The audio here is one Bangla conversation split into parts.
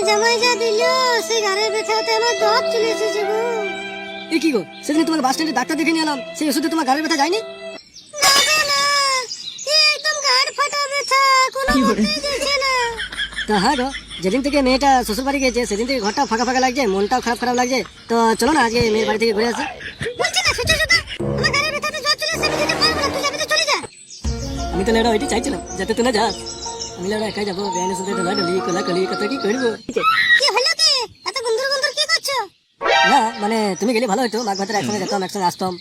জামাই যা দিল সেই গাড়ির ব্যথাতে আমার দত চলে এসেছে গো। এ কি গো, সেদিন তোমাকে বাস স্ট্যান্ডে ডাক্তার দেখে নিয়ে এলাম, সেই ওষুধে তোমার গাড়ির ব্যথা যায়নি? না গো না, এই একদম গাড় ফাটা ব্যথা, কোনো মতেই যাচ্ছে না। তা হ্যাঁ গো, যেদিন থেকে মেয়েটা শ্বশুর বাড়ি গেছে সেদিন থেকে ঘরটা ফাঁকা ফাঁকা লাগছে, মনটাও খারাপ খারাপ লাগছে। তো চলো না আজকে মেয়ের বাড়ি থেকে ঘুরে আসি। বলছি না সুচা সুচা, আমার গাড়ির ব্যথাতে জ্বর চলে এসেছে, আমি যেতে পারবো না, তুই যাবি তো চলে যা। আমি তো লেড়া ওইটি চাইছিলাম যাতে তুই না যাস। আমি লেড়া একাই যাবো, বেআইনের সাথে ঢলাঢলি কোলাকুলি কত কি করবো। কি হলো কি এত গুন্দুর গুন্দুর কি করছো? না মানে তুমি গেলে ভালো হতো, মাঘ ভাতের একসঙ্গে যেতাম, একসঙ্গে আসতাম।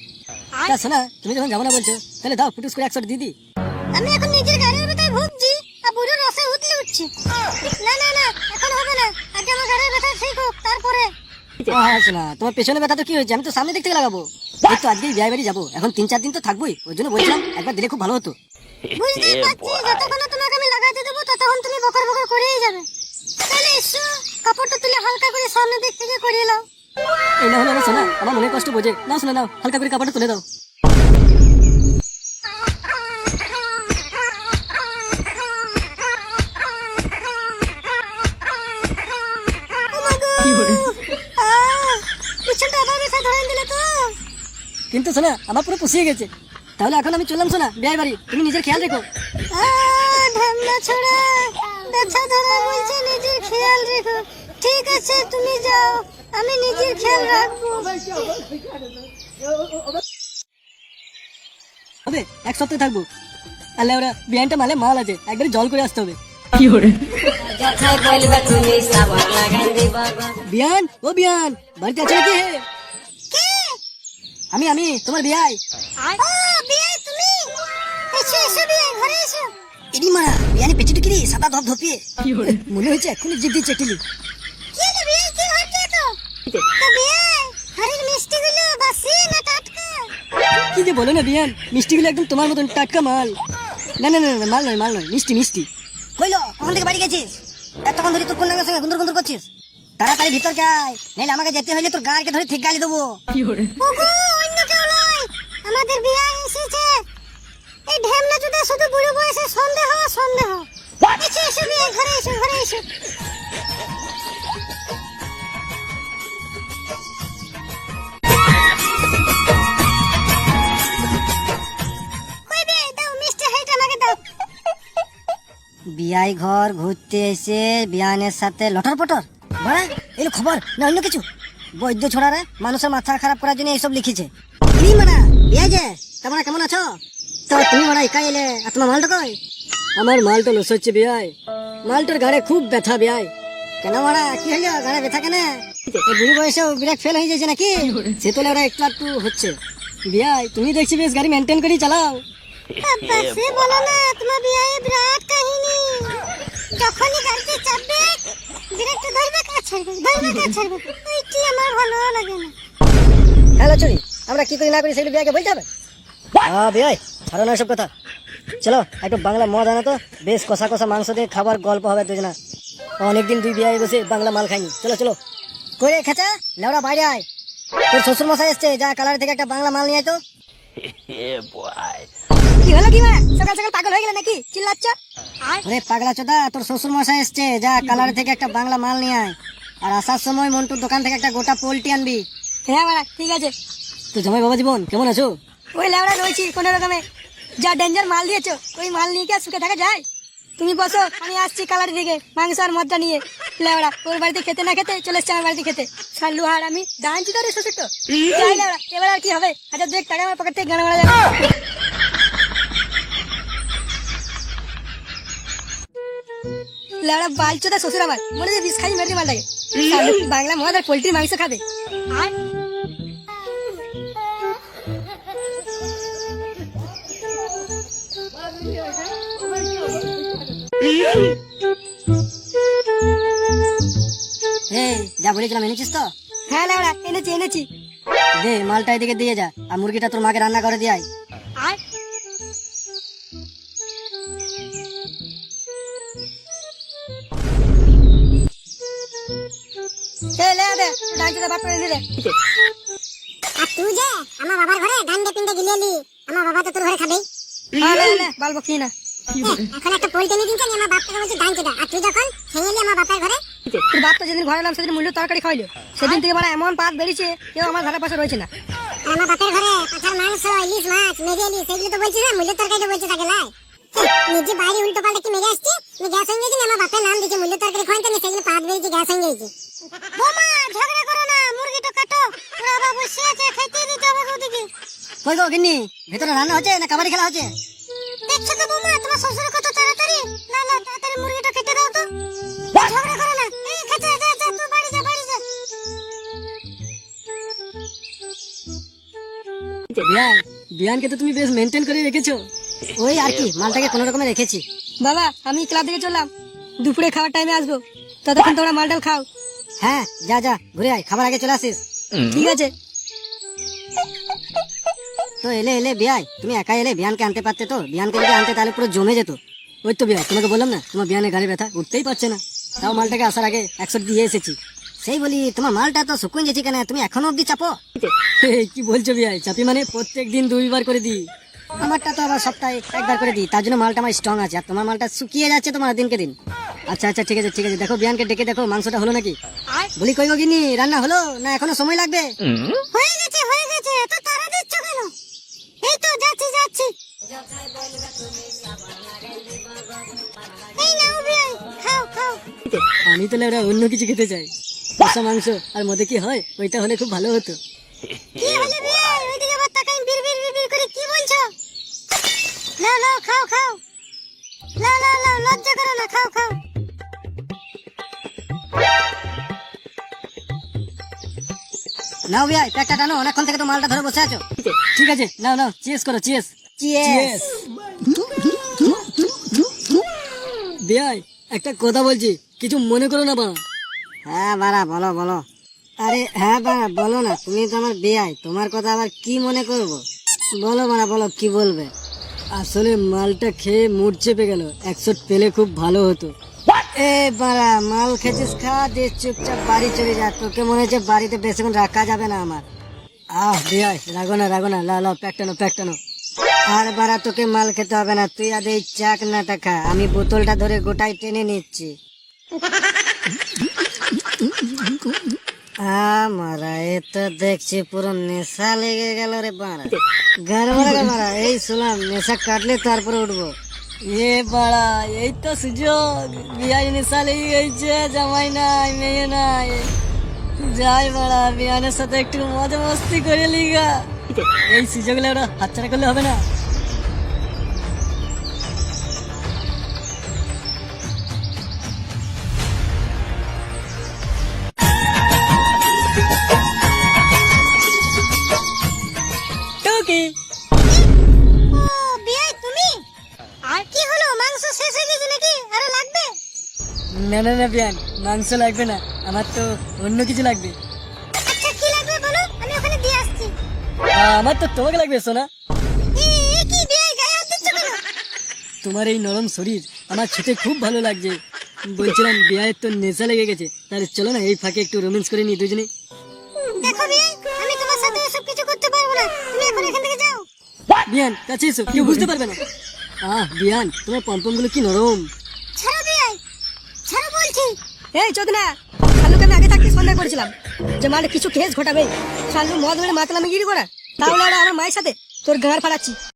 তা শোনা, তুমি যখন যাবো না বলছো তাহলে দাও ফুটুস করে 100 দিদি। আমি এখন নিজের গাড়ির ব্যথায় ভুগছি আর বুড়ো রসে উতলে উঠছে। না না না, এখন হবে না, আগে আমার গাড়ির ব্যথা ঠিক হোক তারপরে। শোনা, তোমার পেছনে ব্যথা তো কি হয়েছে, আমি তো সামনে দিক থেকে লাগাবো। এই তো আজকেই বিয়ে বাড়ি যাবো, এখন 3-4 দিন তো থাকবোই, ওই জন্য বলছিলাম একবার দিলে খুব ভালো হতো। বুঝতে পারছি, যতক্ষণ না তোমাকে আমি লাগাতে দেবো ততক্ষণ তুমি বকর বকর করেই যাবে। তাহলে এসো, কাপড়টা তুলে হালকা করে সামনের দিক থেকে করিয়ে নাও। এই না হলে আমার শোনা, আমার মনে কষ্ট বোঝে না, শোনা নাও হালকা করে কাপড়টা তুলে দাও। পিছনটা আবার ব্যথা ধরে দিলে তো। কিন্তু শোনা, আমার পুরো পুষিয়ে গেছে। তাহলে এখন আমি চললাম শোনা বিয়ে বাড়ি, তুমি নিজের খেয়াল রেখো। ঢামনা ছোড়া, ব্যথা ধরা বলছে নিজের খেয়াল রেখো। ঠিক আছে তুমি যাও, আমি নিজের খেয়াল রাখবো। হবে 1 সপ্তাহ থাকবো। আল্লাহ ওরা বিয়ানটা মালে মাল আছে, একবার জল করে আসতে হবে। বিয়ান, ও বিয়ান, বাড়িতে আছে নাকি? কে? আমি তোমার বিয়াই। ও বিয়াই তুমি? এসো এসো বিয়াই, ঘরে এসো। এডি মারা, বিয়ানি পেছনে ঢুকিরি সাদা ধপ ধপিয়ে মনে হচ্ছে এখনই জিভ দিয়ে চেটিলি। কি হলো বিয়াই, কি হচ্ছে তো? তো বিয়াই, ঘরের মিষ্টিগুলো বাসি না টাটকা? কি যে বলো না বিয়ান, মিষ্টিগুলো একদম তোমার মতন টাটকা মাল। না না না না, মাল নয়, মিষ্টি মিষ্টি। কইলো কখন থেকে বাড়ি গেছিস? এতক্ষণ ধরে তোর কোন নামের সঙ্গে গুন্দর গুন্দর করছিস? তাড়াতাড়ি ভিতর আয়, নাহলে আমাকে যেতে হলে তোর গাড়কে ধরে ঠিক গালি দেবো। ওগো, অন্য কেউ নয়, আমাদের বিয়াই এসেছে। এই ঢেমনা চুদা শুধু বুড়ো বয়সে সন্দেহ সন্দেহ। এসো এসো বিয়াই, ঘরে এসো ঘরে এসো। কই বিয়াই, দাও মিষ্টি হাইটা আমাকে দাও। বিয়াই ঘর ঘুরতে এসে বিয়ানের সাথে লটর পটর বড়া, এর খবর না অন্য কিছু? বৈদ্য ছোড়ারা মানুষের মাথা খারাপ করার জন্য এইসব লিখেছে। কি মানা বিয়াই যে, তোমরা কেমন আছো? তো তুমি মানা একাই এলে, আর তোমার মালটা কই? আমার মালটা লস হচ্ছে বিয়াই, মালটার গাড়ে খুব ব্যথা বিয়াই। কেন মারা, কি হলো গাড়ে ব্যথা কেন? এই বুড়ি বয়সেও ব্রেক ফেল হয়ে যাচ্ছে নাকি? সে তো ওরা একটু একটু হচ্ছে। বিয়াই তুমি দেখছি বেশ গাড়ি মেনটেন করেই চালাও। আব্বা সে বলো না, তোমার বিয়াই বিরাট কাহিনী। যখনই গাড়িতে চাপবে ডিরেক্ট ধরবে কাজ ছাড়বে, ধরবে কাজ ছাড়বে, ওইটি আমার ভালো লাগে না। হ্যালো চুরি, আমরা কি করি না করি সেগুলো বিয়াকে বলতে হবে? বিয়াই ছাড়ো না সব কথা, চলো একটু বাংলা মদ আনো তো, বেশ কষা কষা মাংস দিয়ে খাবার গল্প হবে দুজনা। অনেকদিন দুই বিয়ায় বসে বাংলা মাল খাইনি, চলো চলো। করে খেচা লেওড়া বাইরে আয়, তোর শ্বশুর মশাই এসছে, যা কালার থেকে একটা বাংলা মাল নিয়ে আয় তো। কি হলো কি মারা, সকাল সকাল পাগল হয়ে গেলে নাকি চিল্লাচ্ছ? ওরে পাগলা চোদা, তোর শ্বশুর মশাই এসছে, যা কালার থেকে একটা বাংলা মাল নিয়ে আয়। আর আসার সময় মন্টুর দোকান থেকে একটা গোটা পোল্ট্রি আনবি। হ্যাঁ মারা, ঠিক আছে। তো জামাই বাবা জীবন কেমন আছো? ওই লেওড়া রয়েছি কোনো রকমে। যা ডেঞ্জার মাল দিয়েছো, ওই মাল নিয়ে কি আর সুখে থাকা যায়? তুমি বসো, আমি আসছি কালার থেকে মাংস আর মদটা নিয়ে। লেওড়া ওর বাড়িতে খেতে না খেতে চলে এসছে আমার বাড়িতে খেতে। সাল্লু হার আমি ডানছি ধরে শ্বশুর তো যাই লেওড়া, এবার আর কি হবে? 1000 টাকা আমার পকেট থেকে গান মারা যাবে। লেওড়া বালচোদা শ্বশুর আমার, মনে হয় বিষ খাই মেরে মালটাকে। সাল্লু বাংলা মদ আর পোল্ট্রির মাংস খাবে। আর এই যা বলেছিলাম এনেছিস তো? হ্যাঁ লেওড়া, এনেছি এনেছি। দে মালটা এদিকে দিয়ে যা, আর মুরগিটা তোর মাকে রান্না করে দিয়ে আয়। আর আর তুই যে আমার বাবার ঘরে গান্ডে পিন্ডে গিলেলি, আমার বাবা তো তোর ঘরে খাবেই। বলবো কি না, এখন একটা পোল টেনে দিনছে আমার বাপকে বলছে ডাইনচোদা, আর তুই যখন খেয়ে এলি আমার বাপের ঘরে। তোর বাপ তো যেদিন ঘরে এলাম সেদিন মূল্য তরকারি খাইলো, সেদিন থেকে মানে এমন পাত বেরিয়েছে কেউ আমার ধারে পাশে রয়েছে না। আর আমার বাপের ঘরে পাঠার মাংস, ইলিশ মাছ, মেরে এলি সেগুলো তো বলছিস না, মূল্য তরকারি বলছে তাকে লাই। নিজে বাইরে উল্টো পাল্টা কি মেরে আসছি, আমি গ্যাস হয়ে গেছি, আমার বাপের নাম দিচ্ছে মূল্য তরকারি খাওয়াতে না, সেগুলো পাত বেরিয়েছে গ্যাস হয়ে গেছে। বোমা ঝগড়া করো না, মুরগিটা কাটো, ওরা বাবু বসে আছে, খাইতে দিতে হবে ওদিকে। কই গো গিন্নি, ভেতরে রান্না হচ্ছে না কাবাডি খেলা হচ্ছে? দেখছো তো বোমা, তোমার শ্বশুর কত তাড়াতাড়ি, না না তাড়াতাড়ি মুরগিটা কেটে দাও তো। ঝগড়া করো না, এই খাচ্ছে, যা যা তুই বাড়ি যা, বাড়ি যা। বিয়ান, বিয়ানকে তো তুমি বেশ মেনটেন করে রেখেছো। ওই আর কি, মালটাকে কোনো রকমে রেখেছি। বাবা আমি ক্লাব থেকে চললাম, দুপুরে খাওয়ার টাইমে আসবো, ততক্ষণ তোমরা মালটাল খাও। হ্যাঁ যা যা, ঘুরে আয়, খাবার আগে চলে আসিস। ঠিক আছে। তো এলে এলে বিয়াই, তুমি একা এলে, বিয়ানকে আনতে পারতে তো। বিয়ানকে যদি আনতে তাহলে পুরো জমে যেত। ওই তো বিয়াই, তোমাকে বললাম না তোমার বিয়ানের গাড়ি ব্যথা, উঠতেই পারছে না, তাও মালটাকে আসার আগে 100 দিয়ে এসেছি। সেই বলি তোমার মালটা তো শুকুন গেছি কেন, তুমি এখনো অব্দি চাপো? কি বলছো বিয়াই, চাপি মানে প্রত্যেক দিন 2 বার করে দিই। আমারটা তো আবার সপ্তাহে 1 বার করে দিই, তার জন্য মালটা আমার স্ট্রং আছে। আর তোমার মালটা শুকিয়ে যাচ্ছে তোমার দিনকে দিন। আচ্ছা আচ্ছা ঠিক আছে ঠিক আছে, দেখো বিয়ানকে ডেকে দেখো মাংসটা হলো নাকি। বলি কই গো গিনি, রান্না হলো না এখনো সময় লাগবে? হয়ে গেছে, এত তাড়া দিচ্ছ কেন? এই তো যাচ্ছি যাচ্ছি। এই নাও বিয়াই, খাও খাও। আমি তো লেবরা অন্য কিছু খেতে চাই, কষা মাংস আর মধ্যে কি হয় ওইটা হলে খুব ভালো হতো। কি হলো বিয়াই, ওইদিকে আবার তাকাই বিড়বিড় বিড়বিড় করে কি বলছো? নাও নাও খাও খাও, নাও নাও নাও, লজ্জা করো না, খাও খাও। নাও বিয়াই, প্যাকটা টানো, অনেকক্ষণ থেকে তো মালটা ধরে বসে আছো। ঠিক আছে নাও নাও, চিয়েস করো, চিয়েস চিয়েস। বিয়াই একটা কথা বলছি, কিছু মনে করো না বা। হ্যাঁ বাড়া বলো বলো। আরে হ্যাঁ বাড়া বলো না, তুমি তো আমার বিয়াই, তোমার কথা আবার কি মনে করবো? বলো বাড়া বলো, কি বলবে? আসলে মালটা খেয়ে মুড চেপে গেল, 100 পেলে খুব ভালো হতো। এ বাড়া, মাল খেয়েছিস, খা দিয়ে চুপচাপ বাড়ি চলে যা, তোকে মনে হচ্ছে বাড়িতে বেশিক্ষণ রাখা যাবে না আমার। বিয়াই রাগো না, লা প্যাকটানো প্যাকটানো। আর বাড়া তোকে মাল খেতে হবে না, তুই আদে এই চাক নাটা খা, আমি বোতলটা ধরে গোটাই টেনে নিচ্ছি। মারা এ তো দেখছি পুরো নেশা লেগে গেল রে বাড়া, গাড়া মারা। এই শুনলাম নেশা কাটলে তারপরে উঠবো। এ বাড়া, এই তো সুযোগ, বিয়াই নেশা লেগে গেছে, জামাই নাই মেয়ে নাই, যাই বাড়া বিয়ানের সাথে একটু মজা মস্তি করে লিগা। এই সুযোগ লেবরা হাতছাড়া করলে হবে না। টুকি ও বিয়াই তুমি, আর কি হলো, মাংস শেষ হয়ে গেছে নাকি, আরো লাগবে? না না না বিয়ান, মাংস লাগবে না, আমার তো অন্য কিছু লাগবে। আচ্ছা কি লাগবে বলো, আমি ওখানে দিয়ে আসছি। আমার তো তোমাকে লাগবে সোনা। এ কি বিয়াই, গায়ে হাত দিচ্ছ কেন? তোমার এই নরম শরীর আমার ছুটে খুব ভালো লাগছে। বলছিলাম বিয়ের তো নেশা লেগে গেছে, তাহলে চলো না এই ফাঁকে একটু রোম্যান্স করে নিই দুজনে। দেখো বিয়াই, আমি তোমার সাথে এসব কিছু করতে পারবো না, তুমি এখন এখান থেকে যাও। বিয়ান কাছে এসো, কেউ বুঝতে পারবে না। বিয়ান তোমার পম্পম গুলো কি নরম। ছাড়ো বিয়াই, ছাড়ো বলছি। এই চোদনা, শালুকে আমি আগে থাকতে সন্দেহ করেছিলাম যে মালে কিছু কেস ঘটাবে। শালু মদ মেরে মাতলামি গিরি করা, তাহলে আর আমার মায়ের সাথে তোর গাঁড় ফাড়াচ্ছি।